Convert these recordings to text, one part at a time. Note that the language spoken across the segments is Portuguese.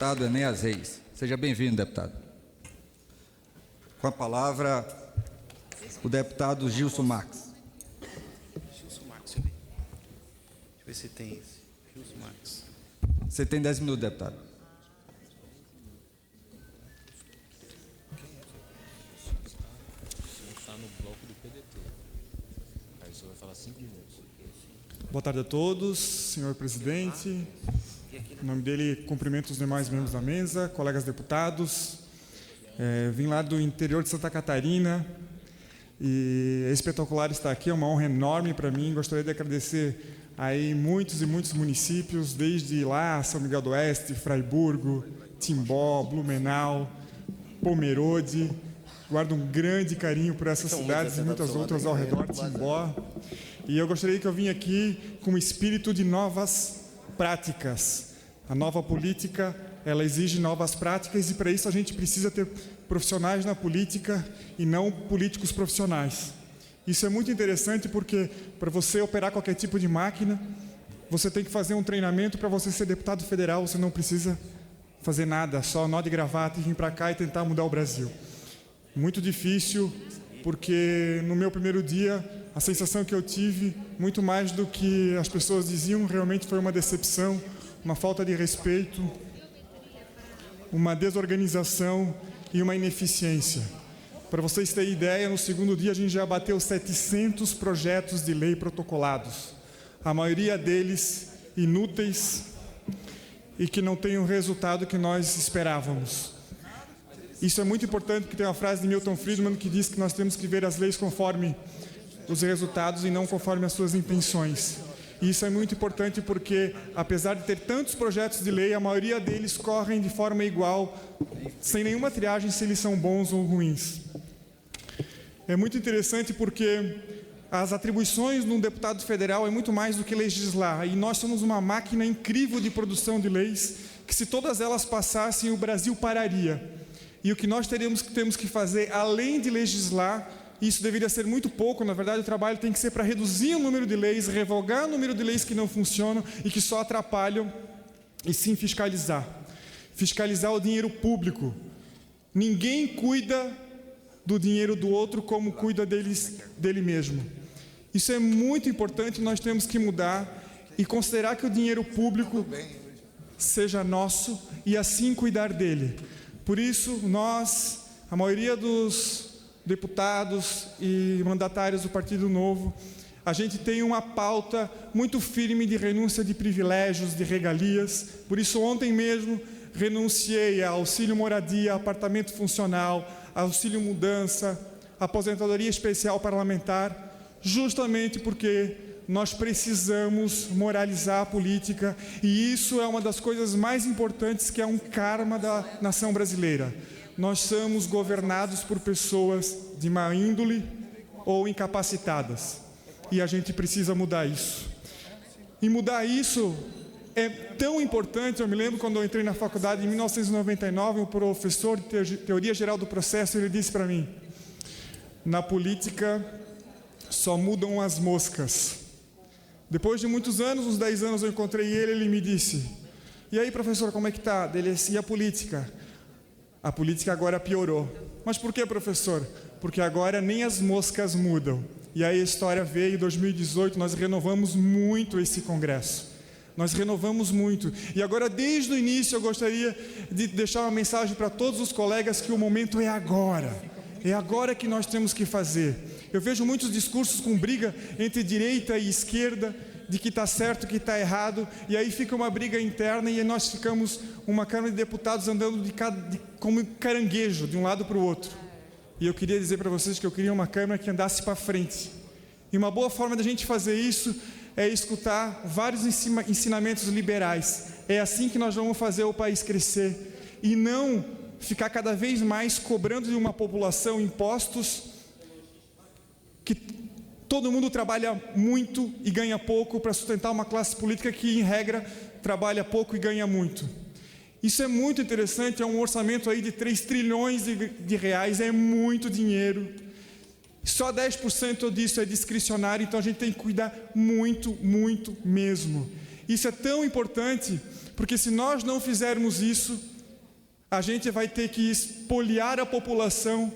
Deputado Enéas Reis. Seja bem-vindo, deputado. Com a palavra, o deputado Gilson Marques. Gilson Marques, deixa eu ver se tem esse. Gilson Marques. Você tem 10 minutos, deputado. Está no bloco do PDT. Aí você vai falar 5 minutos. Boa tarde a todos, senhor presidente. Em nome dele, cumprimento os demais membros da mesa, colegas deputados. Vim lá do interior de Santa Catarina e é espetacular estar aqui, é uma honra enorme para mim. Gostaria de agradecer aí muitos e muitos municípios, desde lá, São Miguel do Oeste, Fraiburgo, Timbó, Blumenau, Pomerode. Guardo um grande carinho por essas cidades e muitas outras ao redor de Timbó. E eu gostaria que eu vim aqui com o espírito de novas práticas. A nova política, ela exige novas práticas e para isso a gente precisa ter profissionais na política e não políticos profissionais. Isso é muito interessante porque para você operar qualquer tipo de máquina, você tem que fazer um treinamento. Para você ser deputado federal, você não precisa fazer nada, só nó de gravata e vir para cá e tentar mudar o Brasil. Muito difícil, porque no meu primeiro dia, a sensação que eu tive, muito mais do que as pessoas diziam, realmente foi uma decepção, uma falta de respeito, uma desorganização e uma ineficiência. Para vocês terem ideia, no segundo dia a gente já bateu 700 projetos de lei protocolados. A maioria deles inúteis e que não têm o resultado que nós esperávamos. Isso é muito importante porque tem uma frase de Milton Friedman que diz que nós temos que ver as leis conforme os resultados e não conforme as suas intenções. E isso é muito importante porque, apesar de ter tantos projetos de lei, a maioria deles correm de forma igual, sem nenhuma triagem se eles são bons ou ruins. É muito interessante porque as atribuições de um deputado federal é muito mais do que legislar. E nós somos uma máquina incrível de produção de leis, que se todas elas passassem, o Brasil pararia. E o que nós temos que fazer, além de legislar, isso deveria ser muito pouco, na verdade o trabalho tem que ser para reduzir o número de leis, revogar o número de leis que não funcionam e que só atrapalham, e sim fiscalizar. Fiscalizar o dinheiro público. Ninguém cuida do dinheiro do outro como cuida dele mesmo. Isso é muito importante, nós temos que mudar e considerar que o dinheiro público seja nosso e assim cuidar dele. Por isso, nós, a maioria dos deputados e mandatários do Partido Novo, a gente tem uma pauta muito firme de renúncia de privilégios, de regalias. Por isso, ontem mesmo, renunciei a auxílio moradia, apartamento funcional, auxílio mudança, aposentadoria especial parlamentar, justamente porque nós precisamos moralizar a política e isso é uma das coisas mais importantes, que é um karma da nação brasileira. Nós somos governados por pessoas de má índole ou incapacitadas. E a gente precisa mudar isso. E mudar isso é tão importante. Eu me lembro quando eu entrei na faculdade em 1999, um professor de Teoria Geral do Processo, ele disse para mim: na política só mudam as moscas. Depois de muitos anos, uns 10 anos, eu encontrei ele me disse: e aí, professor, como é que está? Ele disse: e a política? A política agora piorou. Mas por que, professor? Porque agora nem as moscas mudam. E aí a história veio, em 2018, nós renovamos muito esse congresso. Nós renovamos muito. E agora, desde o início, eu gostaria de deixar uma mensagem para todos os colegas que o momento é agora. É agora que nós temos que fazer. Eu vejo muitos discursos com briga entre direita e esquerda, de que está certo, que está errado, e aí fica uma briga interna e nós ficamos uma Câmara de Deputados andando como caranguejo, de um lado para o outro. E eu queria dizer para vocês que eu queria uma Câmara que andasse para frente. E uma boa forma da gente fazer isso é escutar vários ensinamentos liberais. É assim que nós vamos fazer o país crescer. E não ficar cada vez mais cobrando de uma população impostos que todo mundo trabalha muito e ganha pouco para sustentar uma classe política que, em regra, trabalha pouco e ganha muito. Isso é muito interessante, é um orçamento aí de 3 trilhões de reais, é muito dinheiro. Só 10% disso é discricionário, então a gente tem que cuidar muito, muito mesmo. Isso é tão importante, porque se nós não fizermos isso, a gente vai ter que espoliar a população,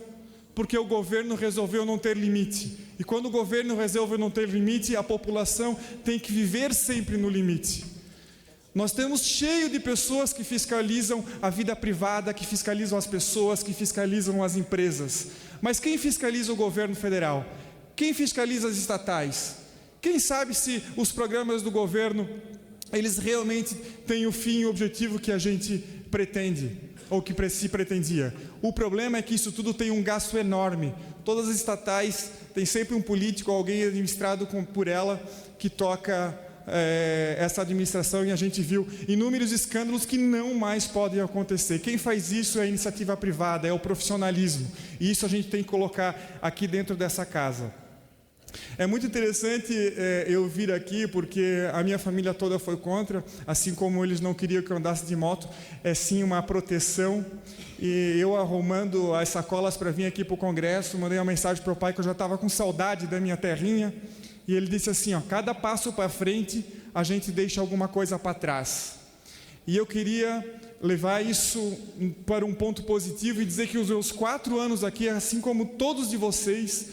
porque o governo resolveu não ter limite. E quando o governo resolve não ter limite, a população tem que viver sempre no limite. Nós temos cheio de pessoas que fiscalizam a vida privada, que fiscalizam as pessoas, que fiscalizam as empresas. Mas quem fiscaliza o governo federal? Quem fiscaliza as estatais? Quem sabe se os programas do governo, eles realmente têm o fim e o objetivo que a gente pretende, ou que se pretendia? O problema é que isso tudo tem um gasto enorme. Todas as estatais têm sempre um político, alguém administrado por ela, que toca essa administração, e a gente viu inúmeros escândalos que não mais podem acontecer. Quem faz isso é a iniciativa privada, é o profissionalismo, e isso a gente tem que colocar aqui dentro dessa casa. É muito interessante eu vir aqui, porque a minha família toda foi contra, assim como eles não queriam que eu andasse de moto. É sim uma proteção, e eu arrumando as sacolas para vir aqui para o congresso, mandei uma mensagem para o pai que eu já estava com saudade da minha terrinha, e ele disse assim, ó, cada passo para frente a gente deixa alguma coisa para trás. E eu queria levar isso para um ponto positivo e dizer que os meus 4 anos aqui, assim como todos de vocês,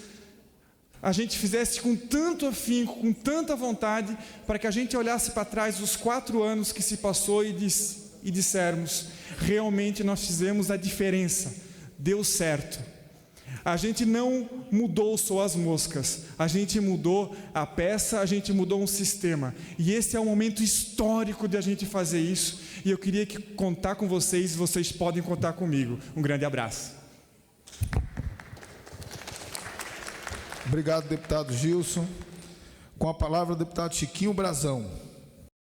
a gente fizesse com tanto afinco, com tanta vontade, para que a gente olhasse para trás os 4 anos que se passou e dissermos, realmente nós fizemos a diferença, deu certo. A gente não mudou só as moscas, a gente mudou a peça, a gente mudou um sistema. E esse é um momento histórico de a gente fazer isso. E eu queria contar com vocês, e vocês podem contar comigo. Um grande abraço. Obrigado, deputado Gilson. Com a palavra, o deputado Chiquinho Brazão.